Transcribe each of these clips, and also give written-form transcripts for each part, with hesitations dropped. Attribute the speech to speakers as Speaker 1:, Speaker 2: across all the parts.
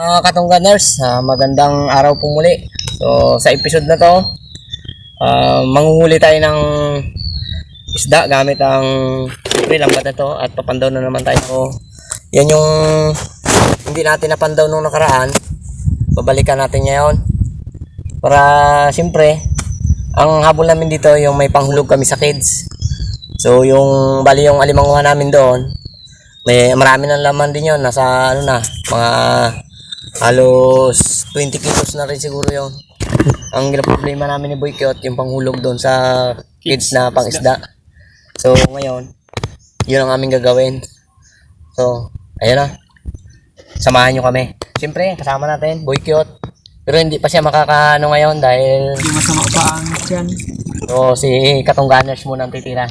Speaker 1: Katungganers, magandang araw po muli. So sa episode na to, manghuhuli tayo ng isda gamit ang siyempre lambat na to at papandaw na naman tayo. Yan yung hindi natin napandaw nung nakaraan. Babalikan natin ngayon para siyempre ang habol namin dito yung may panghulog kami sa kids. So yung bali yung alimanguhan namin doon, may marami ng laman din yon, nasa ano na mga halos 20 kilos na rin siguro yon. Ang problema namin ni Boy Kyot yung panghulog doon sa kids na pangisda. So ngayon yun ang aming gagawin. So ayun na, samahan nyo kami. Siyempre kasama natin Boy Kyot, pero hindi pa siya makakaano ngayon dahil
Speaker 2: hindi masama pa ang dyan.
Speaker 1: So si Katungganers muna ang titira.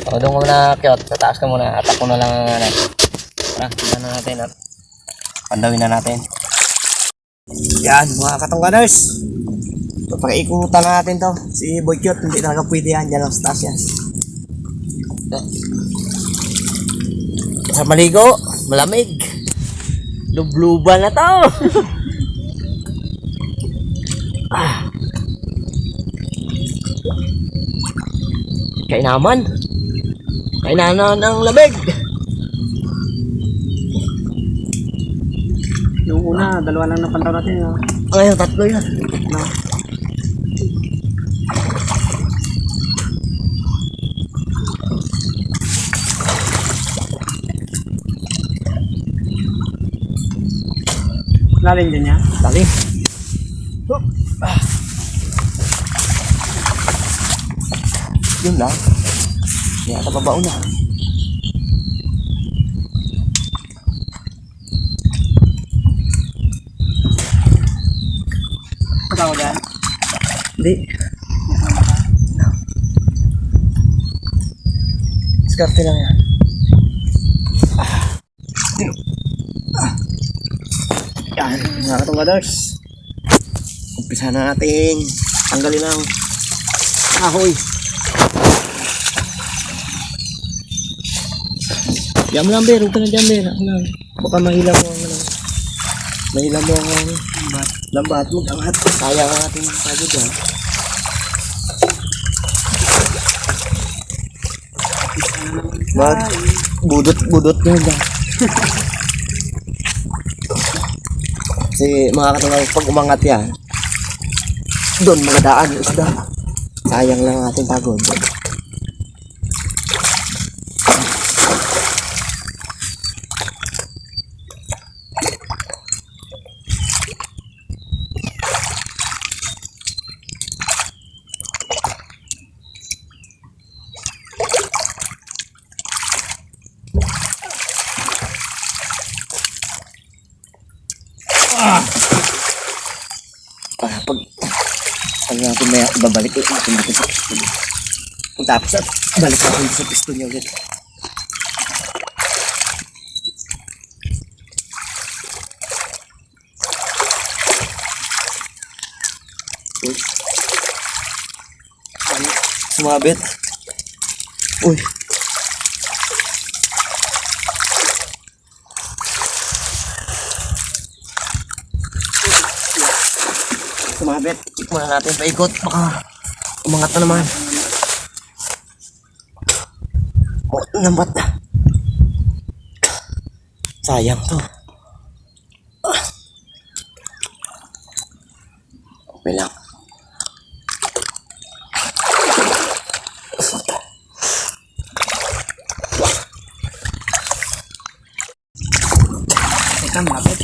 Speaker 1: So doon muna Kyot, sa taas ka muna at ako na lang ano. Tara, tignan na natin at pandawin na natin. Yan mga Katungganers, so pakiikutan na natin to. Si Boy Kyot hindi talaga pwede yan, dyan lang sa taas yan. Sa maligo, malamig, lubluban na to. Kainaman ng lamig.
Speaker 2: Yung una, dalawa lang napandaw natin.
Speaker 1: Ngayon tatlo yan. No.
Speaker 2: Lalim din niya.
Speaker 1: Lalim. Yun lang. Kaya kababao na.
Speaker 2: Patawa dyan?
Speaker 1: Hindi. No. Skarte lang yan. Yan, mga Katungganers. Umpisa na natin tanggalin ang kahoy. Diyan mo lang, Ber. Huwag ka na dyan, Ber. Ako lang. Baka mahila mo ang ano. Mahila mo ang lambat. Mag-angat. Sayang ang ating pagod yan. Budot nyo dyan. Kasi mga Katungganers, pag umangat yan, doon magadaan yung isda. Sayang lang ang ating pagod. Pag natin may babalik natin dito sa piston. Kung tapos at balik natin sa piston niya ulit. Uy. Sumabit. Uy. Sumabit. Ikot muna natin paikot. Baka umangat na naman. Oh, lambat na. Sayang to. Okay lang.
Speaker 2: Teka, malapit.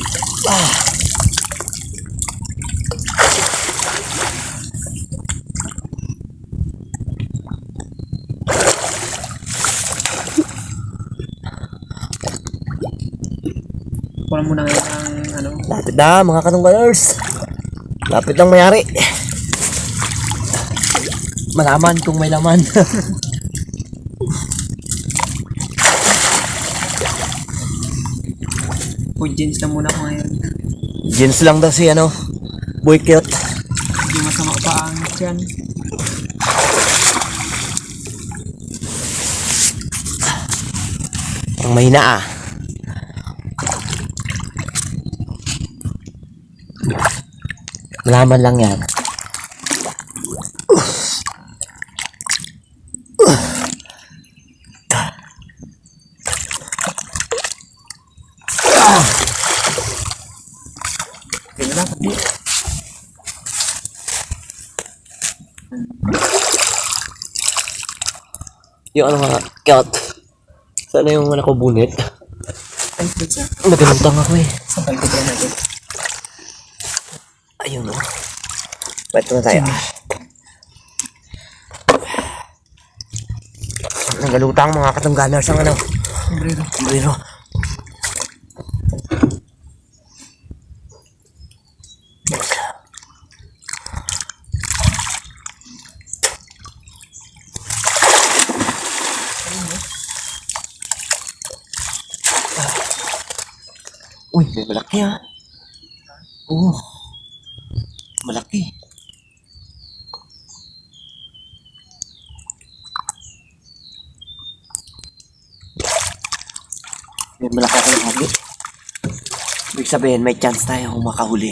Speaker 2: Kulang muna ngayon ang ano.
Speaker 1: Lapit na mga Katungganers. Lapit lang mayari. Malaman kung may laman.
Speaker 2: Food jeans na muna ko ngayon.
Speaker 1: Jeans lang daw si ano, Boy Kyot.
Speaker 2: Hindi masama pa ang dyan.
Speaker 1: Parang mahina ah. Malaman lang yan.
Speaker 2: Kaya na, pati.
Speaker 1: Yung ano nga, cat. Sana yung anak ko bunit.
Speaker 2: Ay, wait sa.
Speaker 1: Nagalutang ako eh.
Speaker 2: Sa palpit na natin.
Speaker 1: Ayun o. Pwede na tayo. Nagalutang mga katungganers ang ano.
Speaker 2: Sombrero.
Speaker 1: Sombrero. Uy, may malaki ah. Oo. Malaki. May malaki akong huli. Ibig sabihin, may chance tayo kung makahuli.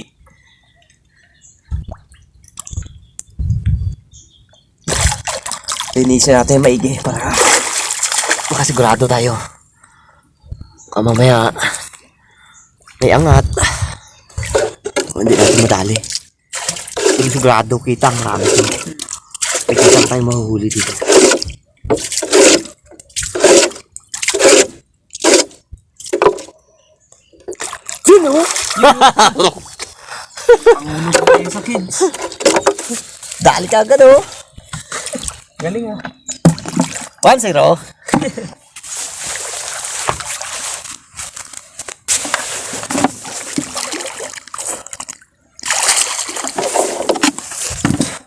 Speaker 1: Linisin natin maigi para makasigurado tayo. Mamaya, may angat. Hindi natin madali. Sigurado kita ang marami ito. May kita tayong mahuhuli dito. Sino?
Speaker 2: Pangulo ko kayo sa kids.
Speaker 1: Dali ka agad oh.
Speaker 2: Galing ah.
Speaker 1: 1-0.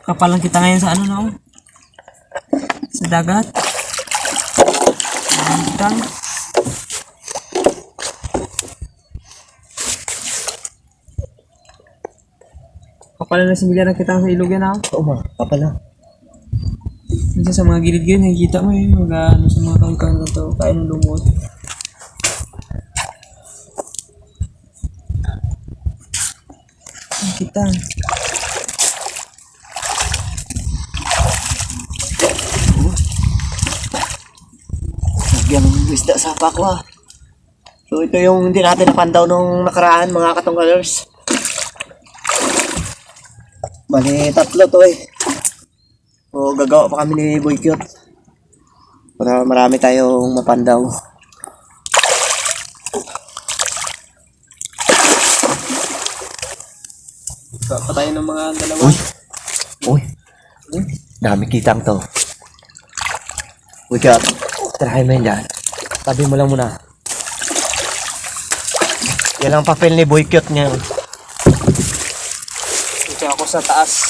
Speaker 2: Kapalang kita ngayon sa ano no? Sa dagat. Bintang. Kapalan na similya na kita sa ilog yan ah.
Speaker 1: Oo ma, papala.
Speaker 2: Minsan sa mga gilid-gilid, nakikita mo eh. Mga ano sa mga kangkang na to. Kain ng lumot. Nakikita.
Speaker 1: Nagyang isda sa pakwa. So ito yung hindi natin napandaw nung nakaraan mga katunggalers. Bali, tatlo to eh. O gagawa pa kami ni Boy Cute. Para marami tayong mapandaw.
Speaker 2: Patayin ng mga dalawa.
Speaker 1: Uy. Dami kitang to. Boy Cute, tirahin mo yun dyan. Tabi mo lang muna. Yan ang papel ni Boy Cute niya.
Speaker 2: Dito ako sa taas.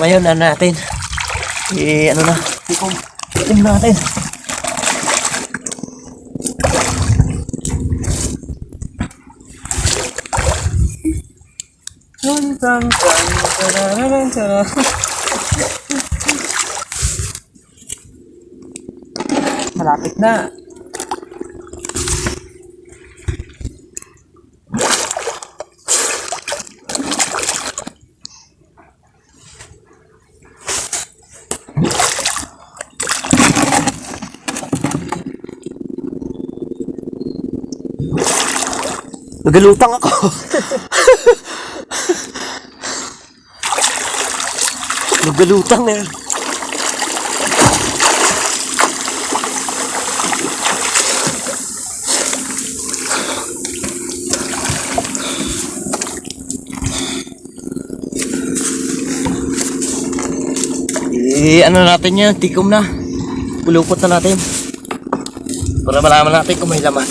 Speaker 1: Ngayon, ano natin? Ano na? Tikom natin.
Speaker 2: Malapit na.
Speaker 1: Nagalutang ako. Nagalutang eh. Ano natin yan, tikom na. Pulupot na natin. Para malaman natin kung may laman.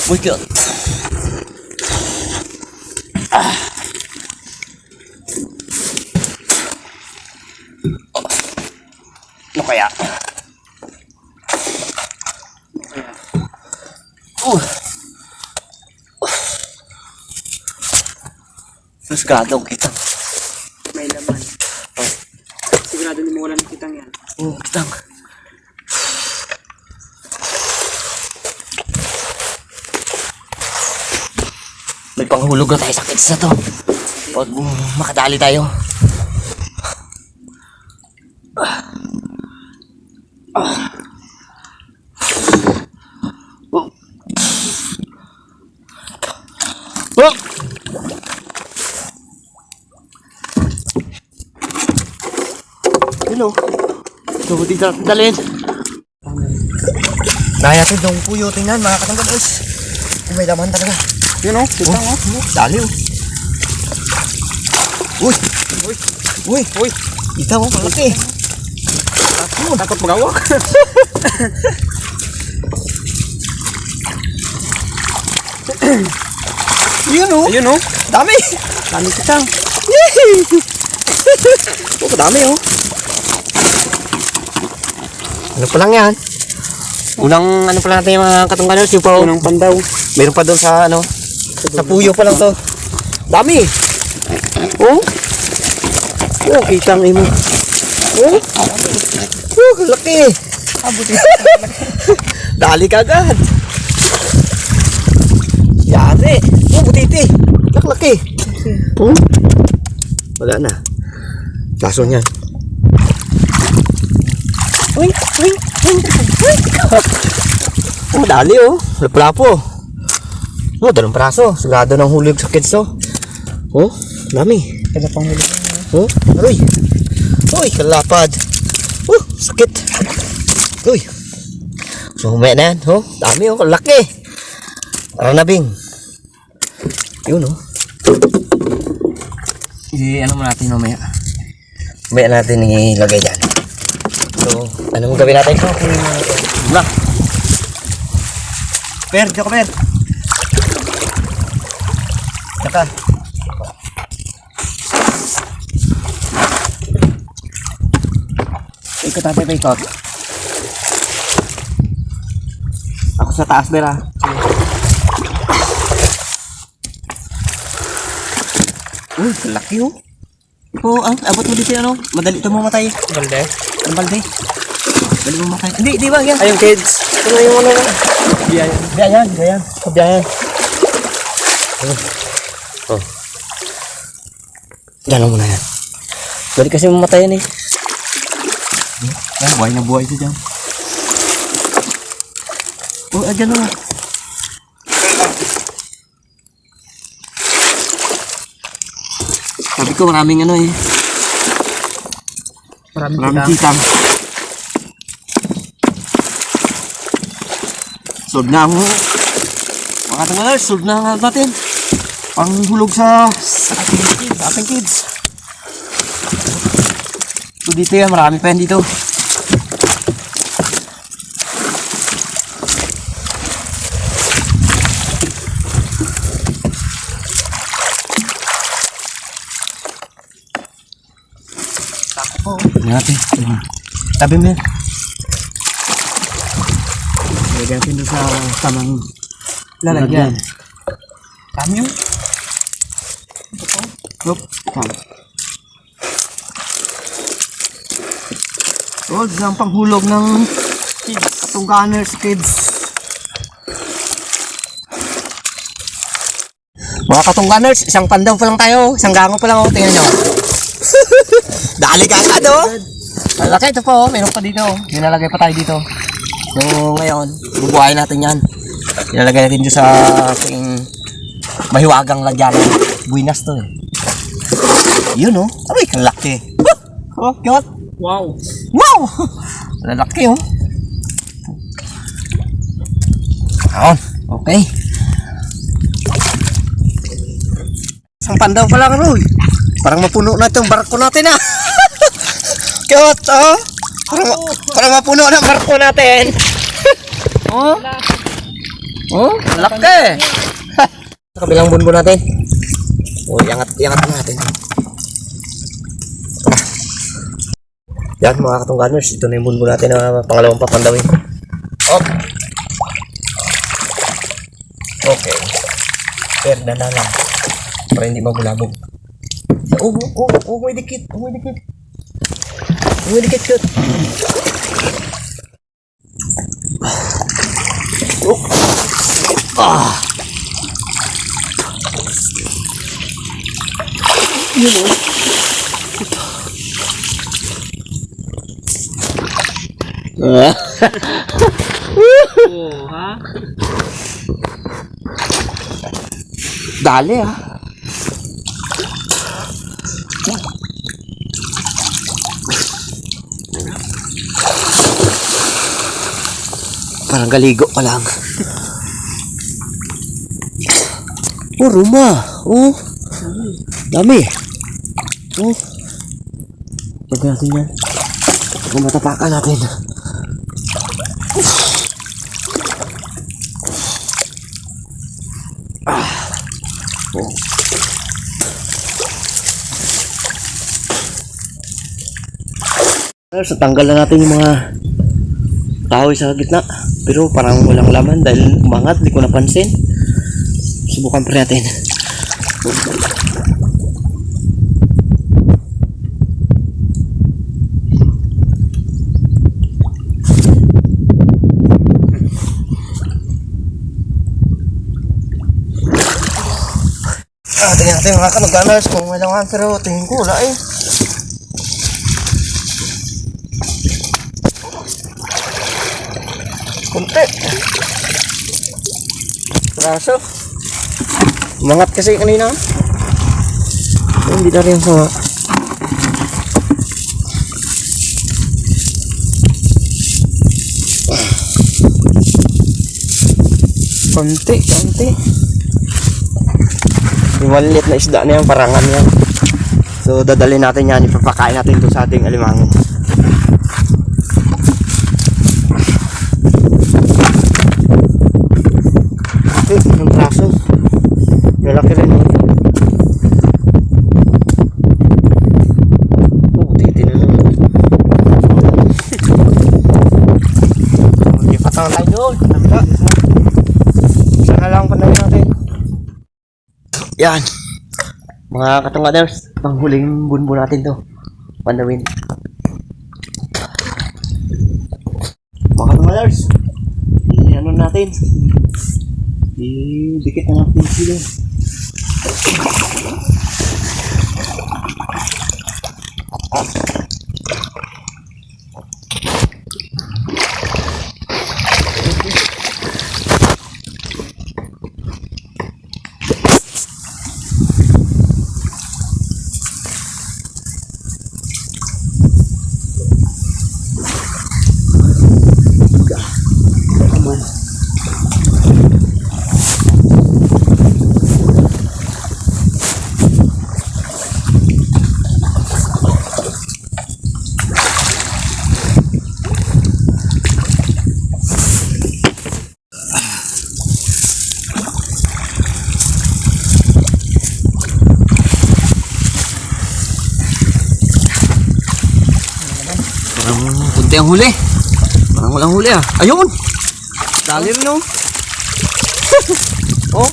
Speaker 1: Uy, cute. Ano kaya? Sigurado kitang.
Speaker 2: May laman. Sigurado hindi mo wala nakitang yan.
Speaker 1: Kitang. May panghulog na tayo sa kids na to. Pag makadali tayo. Oh! Hello. Ito, dito dalhin. Nayatid ng puyo, tingnan mga katanggalos. May laman talaga.
Speaker 2: Yun o, kitang o.
Speaker 1: Dali oh. Uy!
Speaker 2: Uy,
Speaker 1: Uy!
Speaker 2: uy.
Speaker 1: Ikaw oh, malaki.
Speaker 2: Takot magawak.
Speaker 1: Yun oh!
Speaker 2: Ayun o.
Speaker 1: Dami!
Speaker 2: Dami kitang.
Speaker 1: Yay! Oh, dami oh. Ano pa lang yan? Unang ano pa lang natin yung mga katunggalos, yung pa
Speaker 2: Unang pandaw.
Speaker 1: meron pa doon sa ano, sa puyo pa lang to. Dami! Oh! Oh, kitang imo. Oh! Oh, laki! Dali ka agad! Yari! Oh, butiti! Laki! Oh! Wala na. Laso niyan. Uy! Uy! Uy! Uy! Oh, dali oh! Lapo-lapo! Oh, dalawang praso. Sigurado ng hulog sa kids to. Oh, dami.
Speaker 2: Kaya pang huli.
Speaker 1: Oh, aroy. Uy, kalapad. Sakit. Uy. So, humaya na yan. Oh, dami oh. Laki. Parang nabing. Yun oh. Ano mo natin mamaya? Mamaya natin ilagay dyan. So, anong gawin natin? So, kunin mo natin. Wala. Per, diyo ka per. Saka. Ikot natin pa ikot. Ako sa taas bera. Uy, laki oh. Oh, abot mo dito ano? Madali ito mamatay.
Speaker 2: Balde.
Speaker 1: Ang balde. Madali mo mamatay. Hindi, di ba? Yan.
Speaker 2: Ayun kids.
Speaker 1: Ano yung ano?
Speaker 2: Biyayan.
Speaker 1: Biyayan, biyayan. Kabiyayan. Oh. Diyan mo na yan. Balik kasi mamatay yan eh. Yan, buhay na buhay ito dyan. Oh, dyan na. Sabi ko maraming ano eh. Maraming kitang. Sold na ako. Mga tangalas, sold na nga natin. Panghulog sa ating kids. So dito yan, marami pa yan dito. Natin. Tabi mo yan. Lagyan natin doon sa tamang lalagyan. Kami yun. Hop. Kami. Oh, ang panghulog ng katungganers kids. Mga katungganers, isang pandaw pa lang tayo. Isang gango pa lang. Tingnan nyo. Dali ka agad oh. Malaki ito po, meron pa dito. Nilalagay pa tayo dito. So ngayon, bubuhayin natin yan. Nilalagay natin dito sa ating mahiwagang lagyan. Buinas to eh. Yun oh. Aray, kalaki. Oh, cute.
Speaker 2: Wow.
Speaker 1: Wow! Lalaki oh. Ayan, okay. Isang pandaw pa lang Roy. Parang mapuno na itong barko natin ah. Cute oh. Parang mapuno na barko natin. Oh. Oh, laki! Sa kabilang bunbun natin. Oh, iangat natin. Yan mga katungganers, ito na yung bunbun natin na pangalawang papandawin. Oh. Okay. Perda na lang. Para hindi mabulabog. May dikit. May dikit, cute. Yun o.
Speaker 2: Oh, ha?
Speaker 1: Dali ah. Parang galigo pa lang. Oh, rumah. Oh. Dami. Oh. Lagyan natin yan. Kung matapakan natin. Oh. So, tanggal na natin yung mga kahoy sa gitna. Pero parang walang laman dahil umangat. Di ko napansin. Subukan pa natin. Tingnan natin mga kanugganers kung may laman, pero tingin ko wala eh. Kunti. Raso. Umangat kasi kanina. Hindi na rin sama. Konti. Yung maliit na isda na yan, parangan yan. So dadalhin natin yan, ipapakain natin ito sa ating alimango. Ang traso. Lalaki rin. Titi na naman. Patang tayo doon. Isa na lang panay natin. Yan. Mga katunggaders, panghuling bunbun natin to. Pandawin. Mga katunggaders, ano natin? Dikit na natin sila. Kunti ang huli. Parang walang huli ah. Ayun! Dali rin oh. Oh.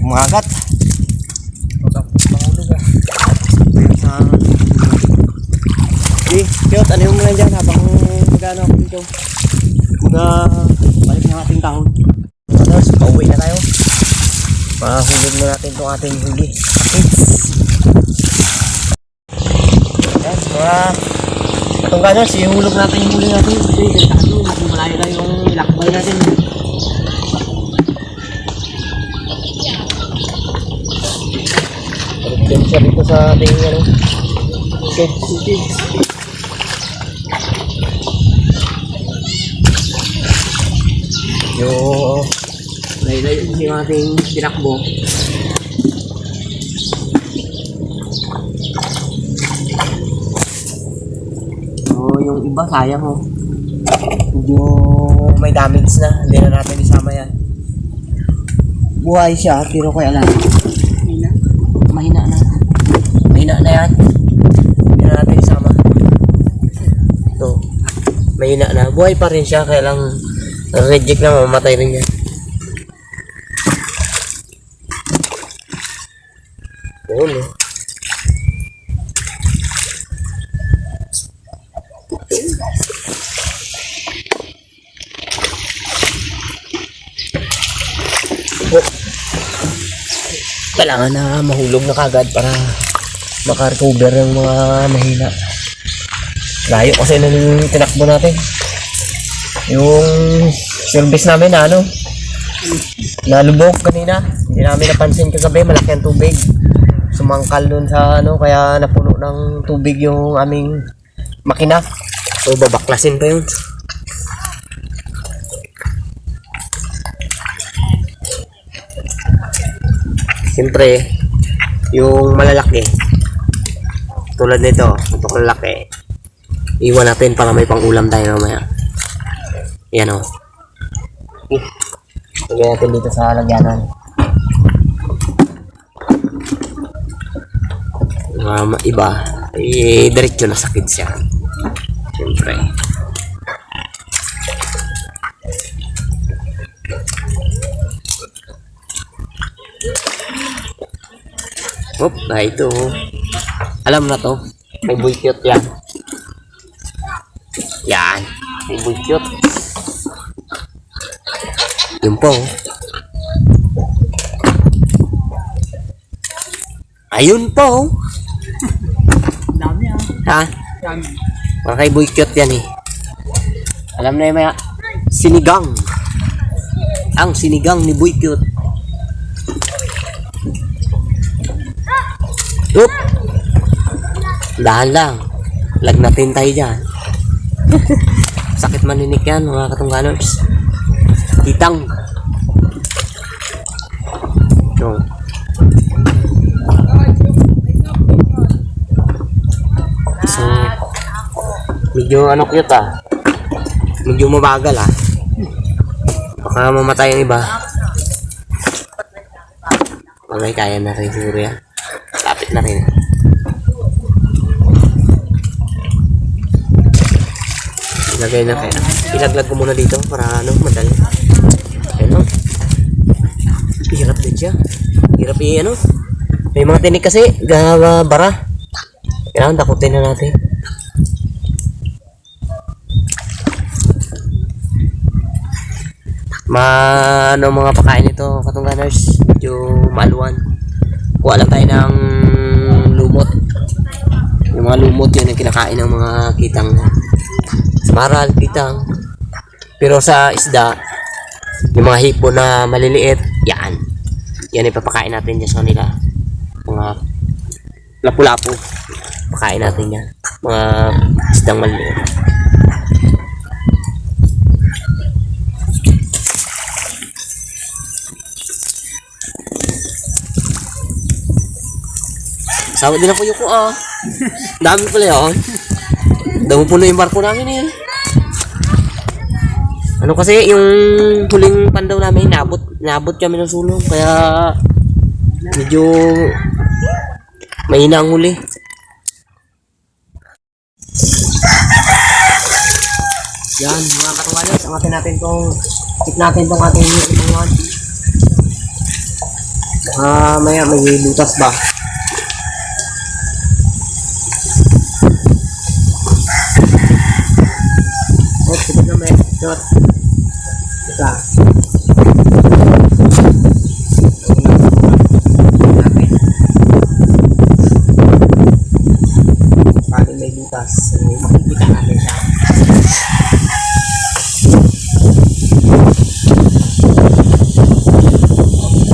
Speaker 1: Umagat. Pangulog ah. Okay, cute. Ano yung muna dyan habang magano ako dito. Balik ng ating kahon. Others, pauwi na tayo. Mahulog na natin itong ating huli. Yan, itong gano'n, ihulog natin yung huli natin kasi delikado, malayo tayo yung ilakbay natin. Pagkakit siya dito sa ating sheds. Yung layo-layo yung ating tinakbo. Yung iba sayang oh. Medyo may damage na. Hindi na natin isama yan. Buhay siya, pero kaya lang. Mahina na. Mahina na yan. Hindi na natin isama. Ito. Mahina na. Buhay pa rin siya, kaya lang reject na, mamatay rin yan. Yun eh. Kailangan na mahulog na kagad para makarecover ng mga mahina. Layo kasi nung tinakbo natin. Yung service namin na nalubog kanina. Hindi namin napansin kagabi, malaki ang tubig. Sumangkal dun sa kaya napuno ng tubig yung aming makina. So babaklasin pa yun. Siyempre, yung malalaki, tulad nito, ito malalaki, iwan natin para may pang-ulam tayo mamaya. Yan o. Lagyan natin dito sa lagyanan. Iba, diretso na sakit siya. Siyempre. Ito. Alam na to. May buikyot yan. Yan. May buikyot. Yun po. Ayun po.
Speaker 2: Dami
Speaker 1: Ha?
Speaker 2: Dami.
Speaker 1: Mga kay buikyot yan eh. Alam na yung maya. Sinigang. Ang sinigang ni buikyot. Oop! Dahan lang. Lagnatin tayo dyan. Sakit maninik yan mga katungganers. Kitang. No. So, medyo cute ah. Medyo mabagal ah. Baka mamatay ang iba. Bagay kaya na rin siguro yan. Lapit na rin. Ilagay na kaya. Ilaglag ko muna dito para madali. Ayun o. Hirap din siya. Hirap may mga tinik kasi. Bara. Kailangan takutin na natin. Mga pakain ito katungganers. Medyo maluwan. Kuha lang tayo ng lumot. Yung mga lumot yun yung kinakain ng mga kitang. Samaral, kitang. Pero sa isda, yung mga hipon na maliliit, yan. Yan ipapakain natin dyan sa kanila. Mga lapu-lapu. Pakain natin yan. Mga isdang maliliit. Sawa din ako yuko ah. Dami pala yun. Dami po na yung barko namin eh. Kasi yung huling pandaw namin, nabot kami ng sulong. Kaya medyo mahina ang huli. Yan mga katuwalas, angatin natin check natin tong ating ibangan. Maya may butas ba? Sige na may shot. Ika. Paano may butas? Makikita natin siya.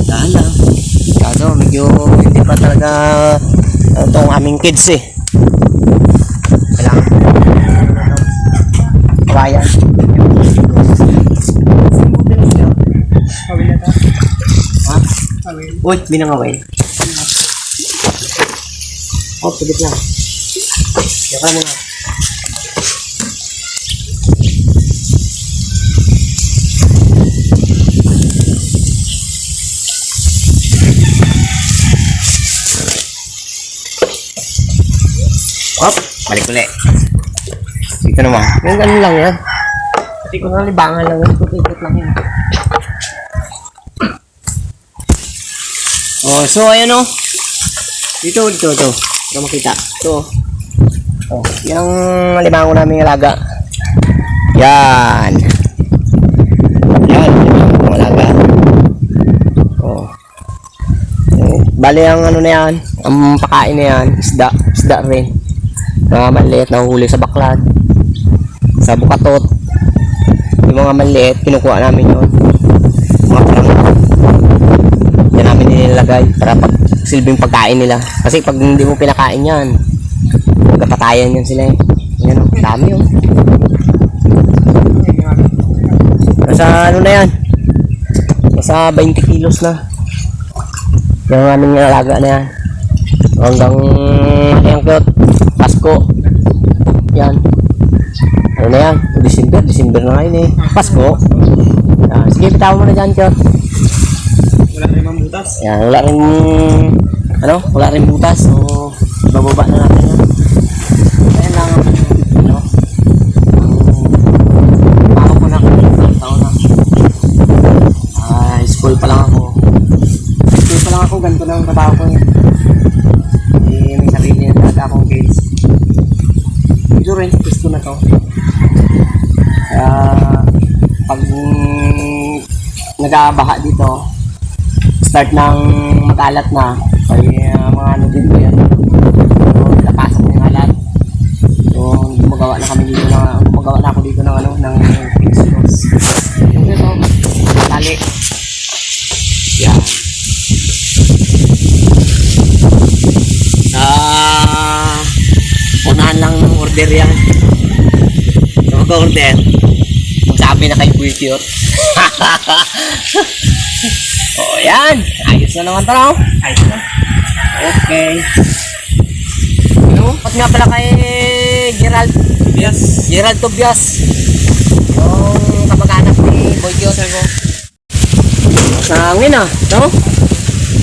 Speaker 1: Dahan lang. Kaso medyo hindi pa talaga itong aming kids eh. Kailangan kaya. Ha? Uy, binangaway. Oh, pagit lang. Diyan ka muna. Hop, balik ulit. Dito naman. Yung ano lang yan. Pati ko na libangan lang yan. Ikot lang yan. Oh, so ayan o. Dito. Para makita. Ito. Oh, yan ang libango namin alaga. Yan. Yan ang alaga. Oh. Bali ang ano na yan, ang pakain na yan, isda rin. Mga maliit na huli sa baklad, sa bukatot. Yung mga maliit, kinukuha namin yun. Mga karang yan namin nilalagay para pag silbing pagkain nila. Kasi pag hindi mo pinakain yan, magkapatayan yan sila eh. Yan o, dami yun. Nasa ano na yan? Nasa 20 kilos na. Yung aming alaga na yan. Hanggang Angkot, Pasko. Yan. Ano na yan? December na ngayon eh. Pasko. Yan. Sige, bitawan mo na dyan, Kurt.
Speaker 2: Wala rin mang butas.
Speaker 1: Yan, wala rin butas. So, bababa na natin yan. Ayan lang ang bago ko na ako. Taon na. School pa lang ako. Ganito lang ang trabaho ko eh. May sarili na talaga akong kids. Ito rin, gusto na to. Kaya, pag nag-aabaha dito, start ng mag-alat na. Kaya mga ano din ko yan. So, lapasan ko yung alat. So, gumagawa na ako dito ng ano, ng kids. Yung ito, tali. Yan. Unahan lang ng order yan. So, mag-order. Magsabi na kay Buikyot. O, yan. Ayos na naman ito, no? Ayos na. Okay. Ano? Pat nga pala kay Gerald Tobias. Yung kamag-anak ni Buikyot. Sangin ah, no?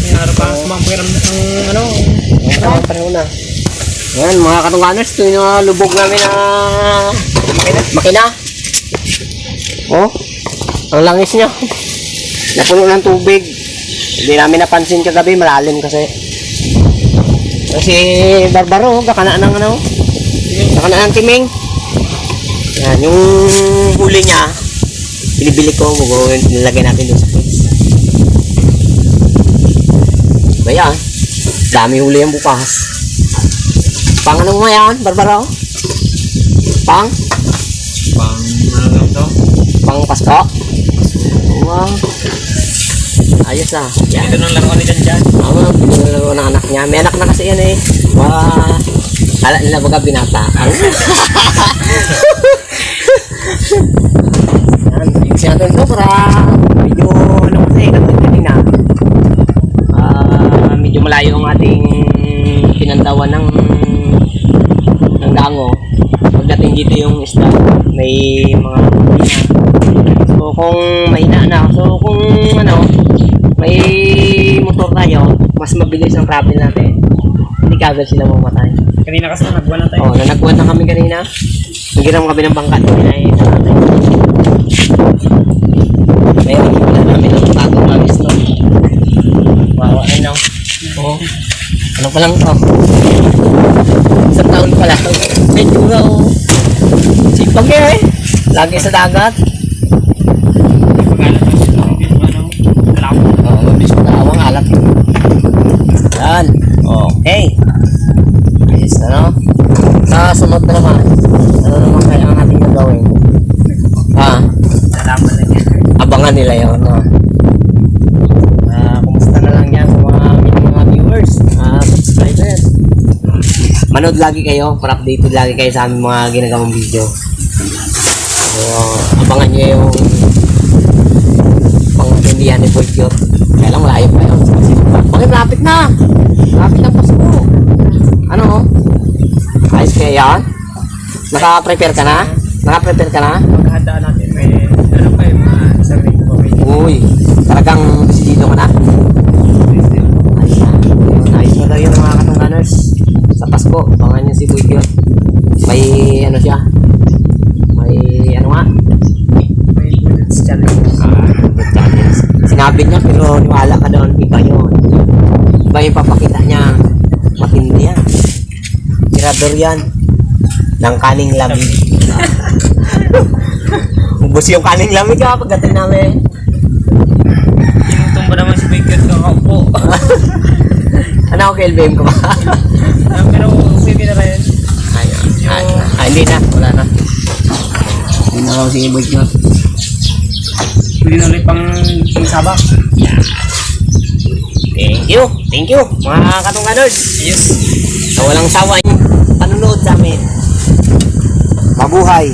Speaker 2: Mayroon pa sumampiram ng ano.
Speaker 1: Ang panahon na. Yan, mga katungganers, ito yung lubog namin na makina. Oh, ang langis niya. Napuno ng tubig. Hindi namin napansin kagabi, malalim kasi. Kasi Barbaro, kakana ng ano, kakana ng timing. Yan, yung huli niya, binibili ko, nilagay natin doon sa fridge. Bayan, dami huli yung bukas. Pang ano mo yan, Barbaro? Pang
Speaker 2: ano to?
Speaker 1: Pang Pasko? Wow. Ayos ah. Yan.
Speaker 2: Ito nang laro ni Janjan.
Speaker 1: Oo, pinularo ng anak niya. May anak na kasi yan eh. Wow. Kala nila baga binata. Yan, ayusin natin ito para medyo ano kasi, katulad kanina. Medyo malayo ang ating pinantawan ng dango. Pagdating dito yung isda, may mga mahina. So kung mahina na, so kung ano, may motor tayo, mas mabilis ang travel natin. Hindi kagad sila mamatay.
Speaker 2: Kanina kasi nagbuwan na tayo.
Speaker 1: Oo, nanagbuwan na kami kanina. Nagiram kami ng bangkat. Mayroon pala namin ng bagong mabis to. Wow, ano? Oo. Ano pa lang to? Isang taon pa lang. Medyo nga o. Sipag eh. Lagi sa dagat.
Speaker 2: Pag-alat na siya. Ano?
Speaker 1: Oo, mabilis mo awang alat. Yan. Okay. Ayos na no? Sa sunod na naman. Ano naman kaya ang ating gagawin?
Speaker 2: Salamat na niya.
Speaker 1: Abangan nila yun. No? Kumusta na lang yan sa mga viewers, subscribers. Manood lagi kayo para updated lagi kayo sa aming mga ginagawang video. So, abangan nyo yung pang-tindihan ni Buikyot. Kaya lang malayo pa yun. Bakit lapit na? Lapit na Pasko. Ano? Ayos kaya yan? Naka-prepare ka na? Naka-prepare ka na?
Speaker 2: Paghandaan natin, may ano pa yung mga sarili ko.
Speaker 1: Uy, talagang dito ka na? Ayos na. Ayos na daw yun mga katungganers. Sa Pasko, abangan nyo si Buikyot. sinabi niya, pero niwala ka doon, iba yun. Iba yung papakita niya. Matindi yan. Tirador yan. Ng kaning lamig. Ubus yung kaning lamig ha, pagdating namin.
Speaker 2: Tumba naman si Bigger kakaupo.
Speaker 1: Ano ako LBM ko ba?
Speaker 2: Pero pwede na rin.
Speaker 1: Hindi na, wala na. Hindi na ako si Bigger.
Speaker 2: Pwede na ulit pang sabak.
Speaker 1: Thank you, mga katungganod.
Speaker 2: Yes.
Speaker 1: Sa walang sawa yung panunood sa amin. Mabuhay.